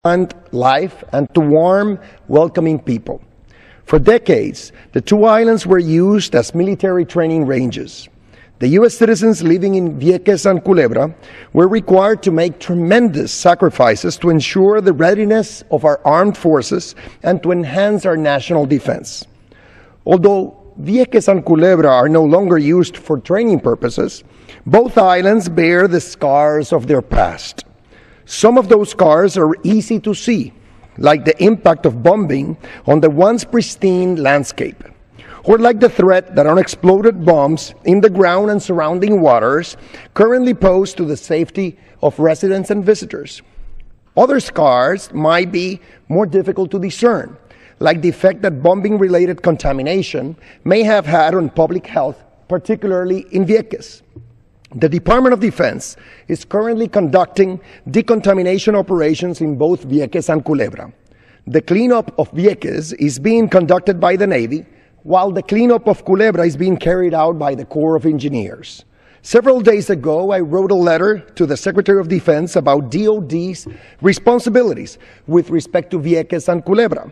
life and to warm, welcoming people. For decades, the two islands were used as military training ranges. The U.S. citizens living in Vieques and Culebra were required to make tremendous sacrifices to ensure the readiness of our armed forces and to enhance our national defense. Although Vieques and Culebra are no longer used for training purposes, both islands bear the scars of their past. Some of those scars are easy to see, like the impact of bombing on the once pristine landscape, or like the threat that unexploded bombs in the ground and surrounding waters currently pose to the safety of residents and visitors. Other scars might be more difficult to discern, like the effect that bombing-related contamination may have had on public health, particularly in Vieques. The Department of Defense is currently conducting decontamination operations in both Vieques and Culebra. The cleanup of Vieques is being conducted by the Navy, while the cleanup of Culebra is being carried out by the Corps of Engineers. Several days ago, I wrote a letter to the Secretary of Defense about DOD's responsibilities with respect to Vieques and Culebra.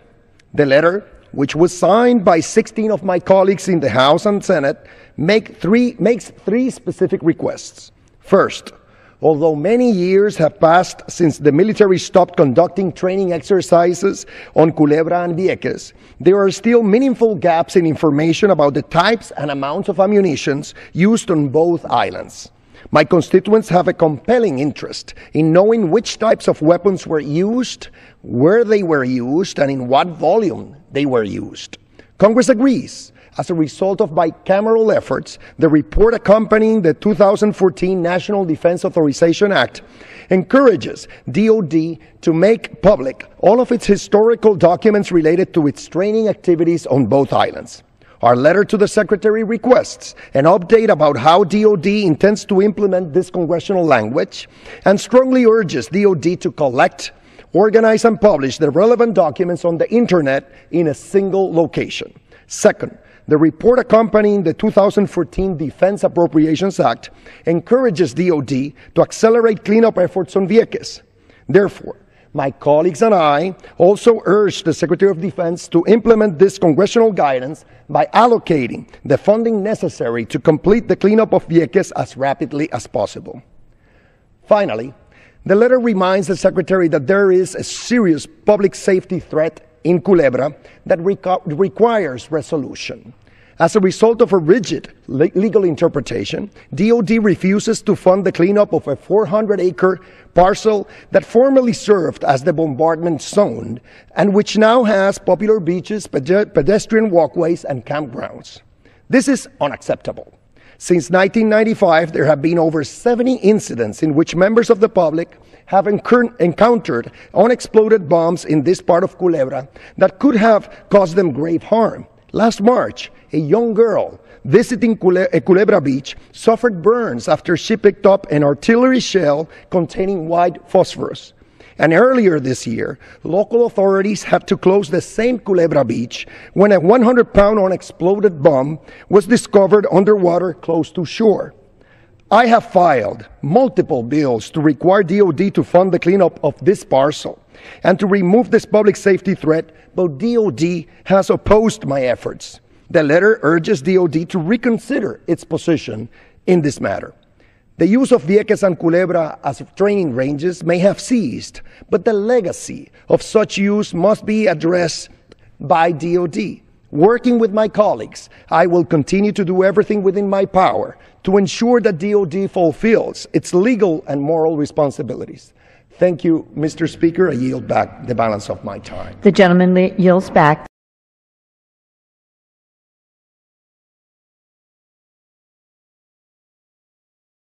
The letter, which was signed by 16 of my colleagues in the House and Senate, makes three specific requests. First, although many years have passed since the military stopped conducting training exercises on Culebra and Vieques, there are still meaningful gaps in information about the types and amounts of ammunition used on both islands. My constituents have a compelling interest in knowing which types of weapons were used, where they were used, and in what volume they were used. Congress agrees. As a result of bicameral efforts, the report accompanying the 2014 National Defense Authorization Act encourages DOD to make public all of its historical documents related to its training activities on both islands. Our letter to the Secretary requests an update about how DOD intends to implement this congressional language and strongly urges DOD to collect, organize, and publish the relevant documents on the Internet in a single location. Second, the report accompanying the 2014 Defense Appropriations Act encourages DOD to accelerate cleanup efforts on Vieques. Therefore, my colleagues and I also urge the Secretary of Defense to implement this congressional guidance by allocating the funding necessary to complete the cleanup of Vieques as rapidly as possible. Finally, the letter reminds the Secretary that there is a serious public safety threat in Culebra that requires resolution. As a result of a rigid legal interpretation, DOD refuses to fund the cleanup of a 400-acre parcel that formerly served as the bombardment zone and which now has popular beaches, pedestrian walkways, and campgrounds. This is unacceptable. Since 1995, there have been over 70 incidents in which members of the public have encountered unexploded bombs in this part of Culebra that could have caused them grave harm. Last March, a young girl visiting Culebra Beach suffered burns after she picked up an artillery shell containing white phosphorus. And earlier this year, local authorities had to close the same Culebra Beach when a 100-pound unexploded bomb was discovered underwater close to shore. I have filed multiple bills to require DOD to fund the cleanup of this parcel and to remove this public safety threat, but DOD has opposed my efforts. The letter urges DOD to reconsider its position in this matter. The use of Vieques and Culebra as training ranges may have ceased, but the legacy of such use must be addressed by DOD. Working with my colleagues, I will continue to do everything within my power to ensure that DOD fulfills its legal and moral responsibilities. Thank you, Mr. Speaker. I yield back the balance of my time. The gentleman yields back.